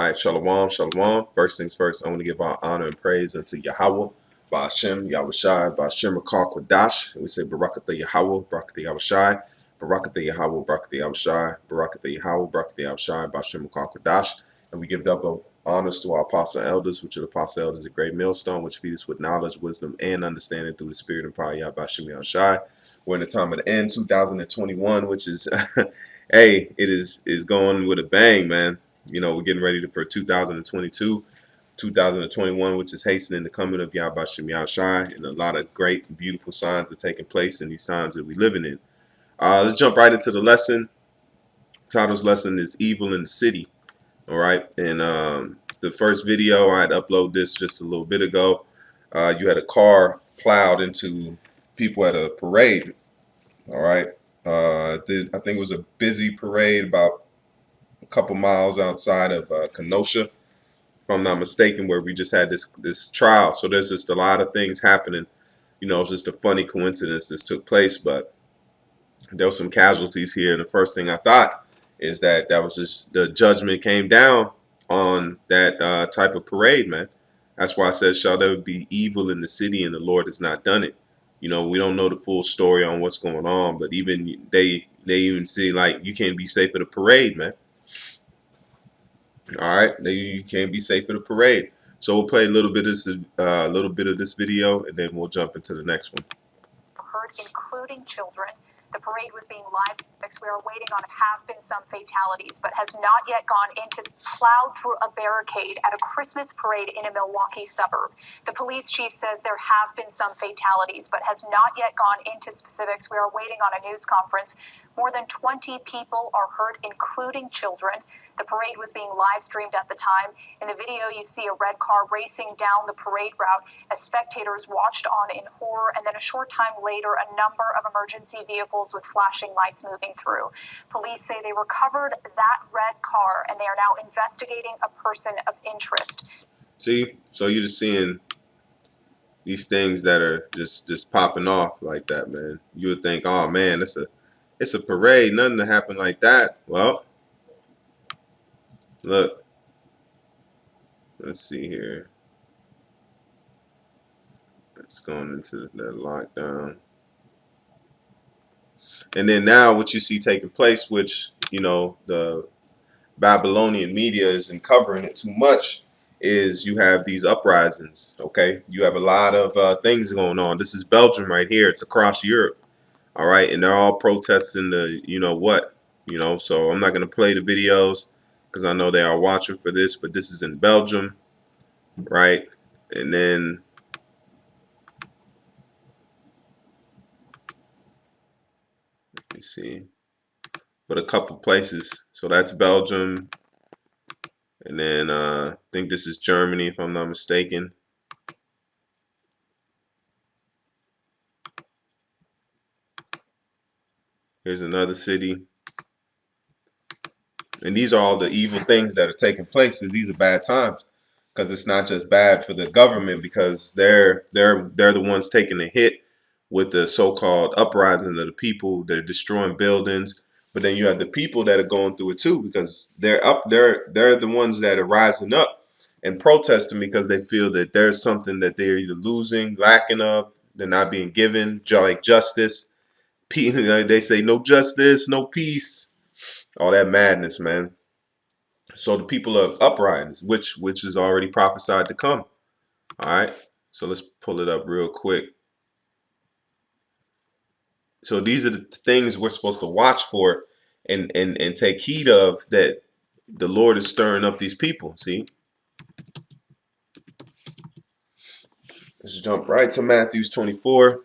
right, shalom, shalom. First things first, I want to give our honor and praise unto Yahweh, Ba'ashem, Yahushai, Ba'ashem Rakal Kwadash. And we say Barakatha Yahweh, Barakatha Yahushai, Barakatha Yahweh, Barakatha Yahushai, Barakatha Yahweh, Barakatha Yahushai, Ba'ashem Rakal Kwadash. And we give double honors to our apostle elders, which are the apostle elders, a great millstone, which feed us with knowledge, wisdom, and understanding through the spirit and power of Ba'ashem Yahushai. We're in the time of the end, 2021, which is, hey, it is going with a bang, man. You know, we're getting ready for 2022, 2021, which is hastening the coming of Yahweh Shem Yahushai, and a lot of great, beautiful signs are taking place in these times that we're living in. Let's jump right into the lesson. Title's lesson is Evil in the City. All right, and the first video, I had uploaded this just a little bit ago. You had a car plowed into people at a parade. All right, I think it was a busy parade about a couple miles outside of Kenosha, if I'm not mistaken, where we just had this trial. So there's just a lot of things happening. You know, it's just a funny coincidence this took place, but there were some casualties here. And the first thing I thought is that was just the judgment came down on that type of parade, man. That's why I said, shall there be evil in the city, and the Lord has not done it. You know, we don't know the full story on what's going on, but even they even see, like, you can't be safe at a parade, man. All right, you can't be safe at a parade. So we'll play a little bit of this video, and then we'll jump into the next one. Heard, including children. The parade was being live streamed. We are waiting on have been some fatalities, but has not yet gone into plowed through a barricade at a Christmas parade in a Milwaukee suburb. The police chief says there have been some fatalities, but has not yet gone into specifics. We are waiting on a news conference. More than 20 people are hurt, including children. The parade was being live streamed at the time. In the video, you see a red car racing down the parade route as spectators watched on in horror, and then a short time later, a number of emergency vehicles with flashing lights moving through. Police say they recovered that red car, and they are now investigating a person of interest. See, so you're just seeing these things that are just popping off like that, man. You would think, oh man, it's a parade, nothing to happen like that. Well, look, let's see here. It's going into the lockdown. And then now what you see taking place, which, you know, the Babylonian media isn't covering it too much, is you have these uprisings, okay? You have a lot of things going on. This is Belgium right here. It's across Europe, all right? And they're all protesting the, you know what, you know, so I'm not going to play the videos because I know they are watching for this, but this is in Belgium, right? And then let me see, but a couple places. So that's Belgium, and then I think this is Germany, if I'm not mistaken. Here's another city. And these are all the evil things that are taking place. These are bad times, because it's not just bad for the government, because they're the ones taking the hit with the so-called uprising of the people. They're destroying buildings, but then you have the people that are going through it too, because they're the ones that are rising up and protesting because they feel that there's something that they're either losing, lacking of, they're not being given, like justice. They say no justice, no peace. All that madness, man. So the people of uprisings, which is already prophesied to come. All right. So let's pull it up real quick. So these are the things we're supposed to watch for and take heed of, that the Lord is stirring up these people. See? Let's jump right to Matthew 24.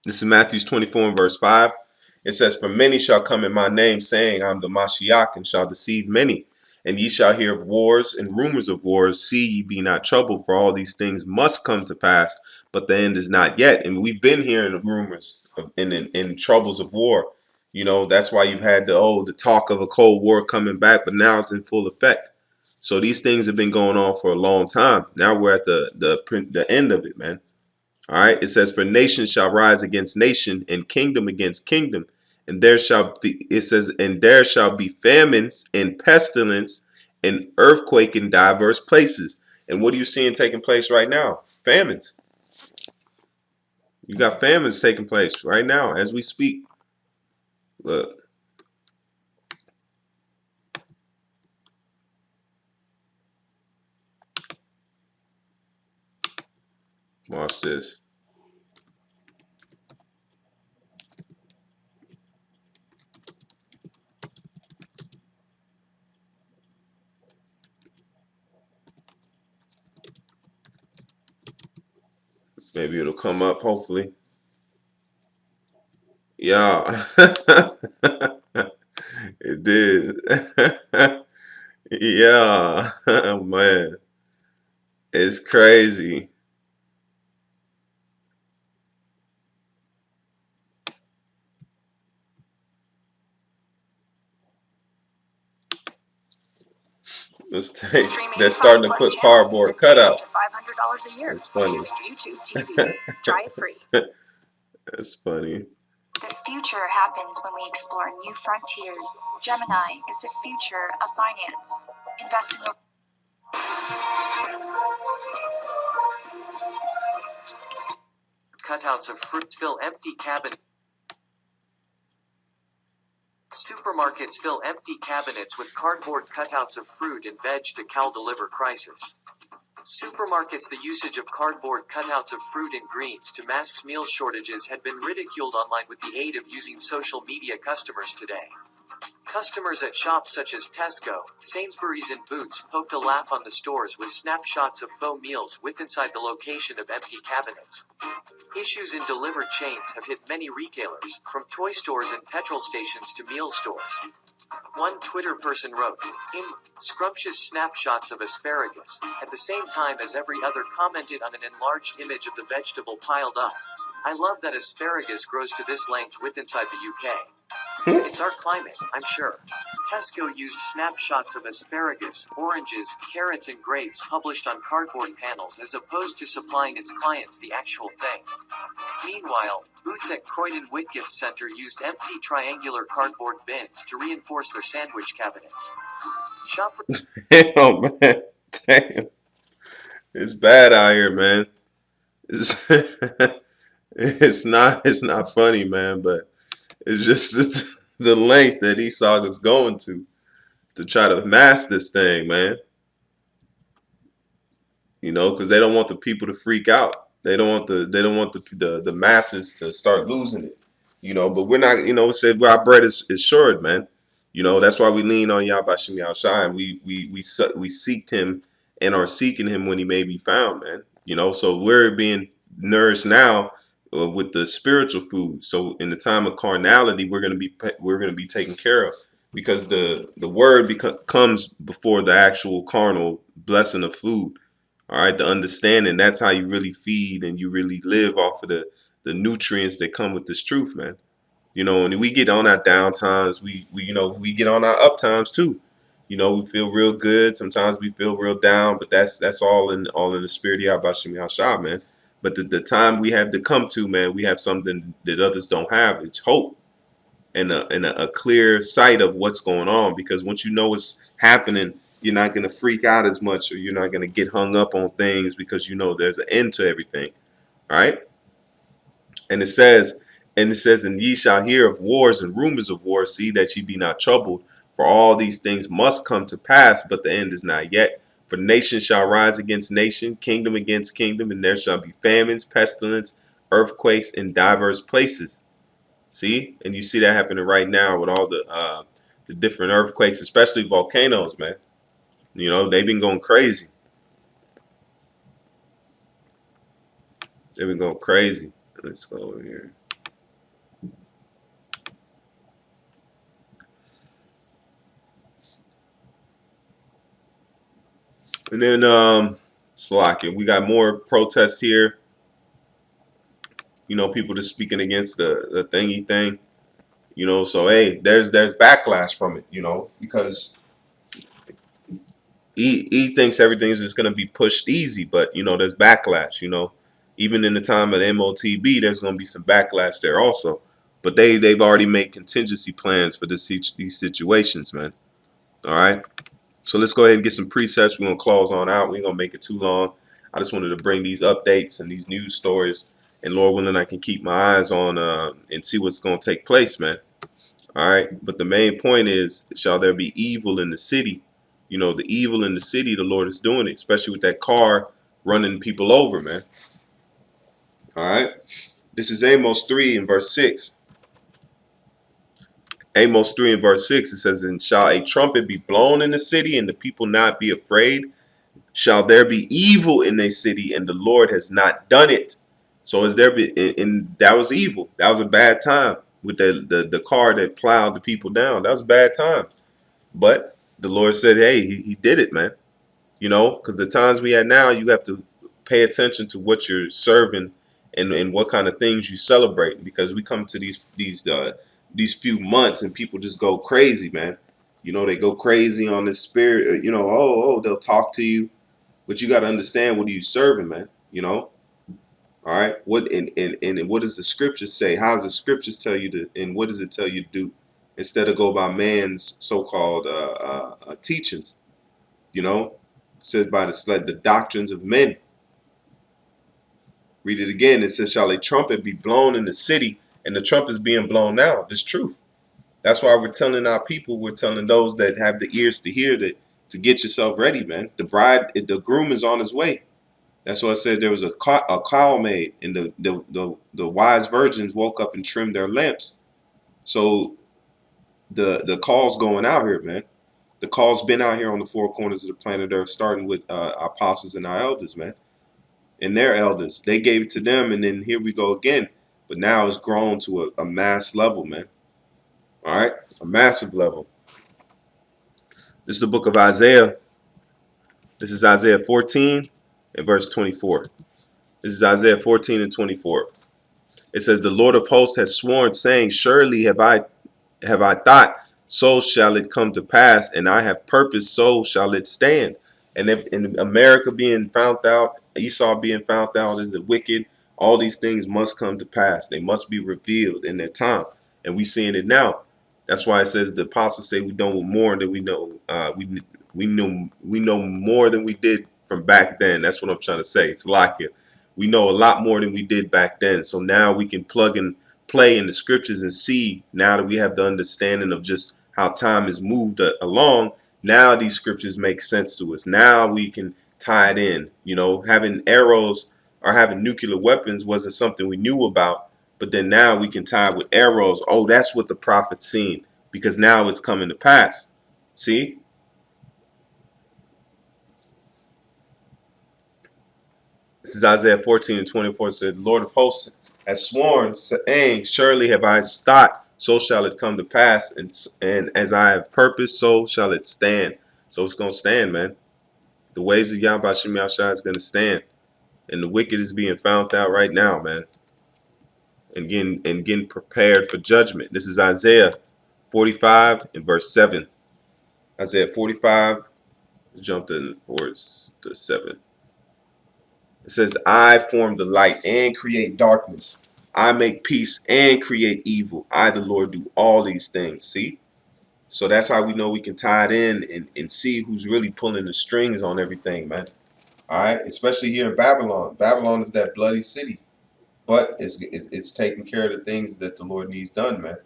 This is Matthew 24 and verse 5. It says, for many shall come in my name, saying, I'm the Mashiach, and shall deceive many. And ye shall hear of wars and rumors of wars. See ye be not troubled, for all these things must come to pass, but the end is not yet. And we've been hearing of rumors and troubles of war. You know, that's why you've had the talk of a Cold War coming back, but now it's in full effect. So these things have been going on for a long time. Now we're at the end of it, man. All right. It says, "For nation shall rise against nation, and kingdom against kingdom, and there shall be." It says, "And there shall be famines and pestilence and earthquake in diverse places." And what are you seeing taking place right now? Famines. You got famines taking place right now as we speak. Look, watch this. Maybe it'll come up. Hopefully, yeah. It did. Yeah, man, it's crazy. Let's take. They're starting to put cardboard cutouts. $500 a year. It's funny. YouTube TV. Try it free. That's funny. The future happens when we explore new frontiers. Gemini is the future of finance. Invest in Cutouts of fruits fill empty cabinets. Supermarkets fill empty cabinets with cardboard cutouts of fruit and veg to deliver crisis. Supermarkets. The usage of cardboard cutouts of fruit and greens to mask meal shortages had been ridiculed online with the aid of using social media. Customers today. Customers at shops such as Tesco, Sainsbury's and Boots poked a laugh on the stores with snapshots of faux meals with inside the location of empty cabinets. Issues in delivered chains have hit many retailers, from toy stores and petrol stations to meal stores. One Twitter person wrote, "Scrumptious snapshots of asparagus," at the same time as every other commented on an enlarged image of the vegetable piled up. "I love that asparagus grows to this length with inside the UK. It's our climate, I'm sure." Tesco used snapshots of asparagus, oranges, carrots and grapes published on cardboard panels as opposed to supplying its clients the actual thing. Meanwhile, Boots at Croydon Whitgift Centre used empty triangular cardboard bins to reinforce their sandwich cabinets. Shoppers. Oh man, damn, it's bad out here, man. It's, it's not funny, man, but it's just the length that Esau is going to try to mask this thing, man. You know, because they don't want the people to freak out. They don't want the masses to start losing it. You know, but we're not. You know, it said our bread is short, man. You know, that's why we lean on Yahbashim Yahushua, and we seeked him and are seeking him when he may be found, man. You know, so we're being nourished now with the spiritual food. So in the time of carnality, we're gonna be taken care of because the word comes before the actual carnal blessing of food. All right, the understanding, that's how you really feed and you really live off of the nutrients that come with this truth, man. You know, and we get on our down times, we get on our up times too. You know, we feel real good. Sometimes we feel real down, but that's all in the spirit of Yahweh Shem Yahshua, man. But the time we have to come to, man, we have something that others don't have. It's hope and a clear sight of what's going on. Because once you know what's happening, you're not going to freak out as much, or you're not going to get hung up on things because you know there's an end to everything. All right. And it says, "And ye shall hear of wars and rumors of wars. See that ye be not troubled, for all these things must come to pass, but the end is not yet. For nation shall rise against nation, kingdom against kingdom, and there shall be famines, pestilence, earthquakes in diverse places." See, and you see that happening right now with all the different earthquakes, especially volcanoes, man. You know, they've been going crazy. They've been going crazy. Let's go over here. And then Slovakia, we got more protests here. You know, people just speaking against the thingy thing. You know, so hey, there's backlash from it, you know, because he thinks everything's just gonna be pushed easy, but you know, there's backlash, you know. Even in the time of the MOTB, there's gonna be some backlash there also. But they've already made contingency plans for these situations, man. All right. So let's go ahead and get some precepts. We're gonna close on out. We ain't gonna make it too long. I just wanted to bring these updates and these news stories, and Lord willing, I can keep my eyes on and see what's gonna take place, man. All right. But the main point is, shall there be evil in the city? You know, the evil in the city, the Lord is doing it, especially with that car running people over, man. All right. This is Amos 3 and verse 6. Amos 3 and verse 6, it says, and shall a trumpet be blown in the city, and the people not be afraid? Shall there be evil in a city, and the Lord has not done it? So is there be, and that was evil. That was a bad time with the car that plowed the people down. That was a bad time. But the Lord said, hey, he did it, man. You know, because the times we had now, you have to pay attention to what you're serving and what kind of things you celebrate, because we come to these few months and people just go crazy, man. You know, they go crazy on this spirit. You know, they'll talk to you, but you got to understand, what are you serving, man? You know, all right. What and what does the scriptures say? How does the scriptures tell you to, and what does it tell you to do, instead of go by man's so-called teachings? You know, it says by the doctrines of men. Read it again. It says, shall a trumpet be blown in the city? And the trumpet is being blown now. This truth. That's why we're telling our people, we're telling those that have the ears to hear, that to get yourself ready, man. The groom is on his way. That's why it says there was a cow made, and the wise virgins woke up and trimmed their lamps. So the call's going out here, man. The call's been out here on the four corners of the planet Earth, starting with our apostles and our elders, man. And their elders, they gave it to them, and then here we go again. But now it's grown to a mass level, man. All right, a massive level. This is the book of Isaiah. This is Isaiah 14 and verse 24. This is Isaiah 14 and 24. It says, the Lord of hosts has sworn, saying, surely have I thought, so shall it come to pass, and I have purposed, so shall it stand. And if in America being found out, Esau being found out is the wicked, all these things must come to pass. They must be revealed in their time. And we seeing it now. That's why it says the apostles say we know more than we know. We know more than we did from back then. That's what I'm trying to say. It's like it. We know a lot more than we did back then. So now we can plug and play in the scriptures and see, now that we have the understanding of just how time has moved along. Now these scriptures make sense to us. Now we can tie it in. You know, having arrows or having nuclear weapons wasn't something we knew about. But then now we can tie it with arrows. Oh, that's what the prophet's seen, because now it's coming to pass. See? This is Isaiah 14 and 24. It says, the Lord of hosts has sworn, saying, surely have I thought, so shall it come to pass, and as I have purposed, so shall it stand. So it's going to stand, man. The ways of Yahweh Shem Yahshua is going to stand. And the wicked is being found out right now, man. And getting prepared for judgment. This is Isaiah 45 and verse 7. Isaiah 45, jumped in verse 7. It says, I form the light and create darkness. I make peace and create evil. I, the Lord, do all these things. See? So that's how we know we can tie it in and see who's really pulling the strings on everything, man. All right? Especially here in Babylon. Babylon is that bloody city. But it's taking care of the things that the Lord needs done, man.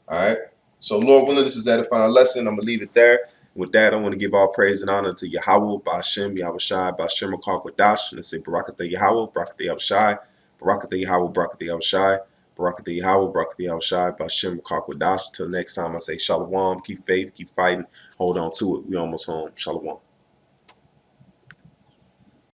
All right? So, Lord willing, this is edifying lesson. I'm going to leave it there. With that, I want to give all praise and honor to Yahweh, Ba'ashem, Yahushai, Ba'ashem, Kwadash. Let's say Barakatha Yahweh, Barakatha Yahushai, Barakatha Yahweh, Barakatha Yahushai, Barakatha Yahweh, Barakatha Yahushai, Ba'ashem, Kwadash. Until next time, I say Shalom, keep faith, keep fighting, hold on to it. We almost home. Shalom.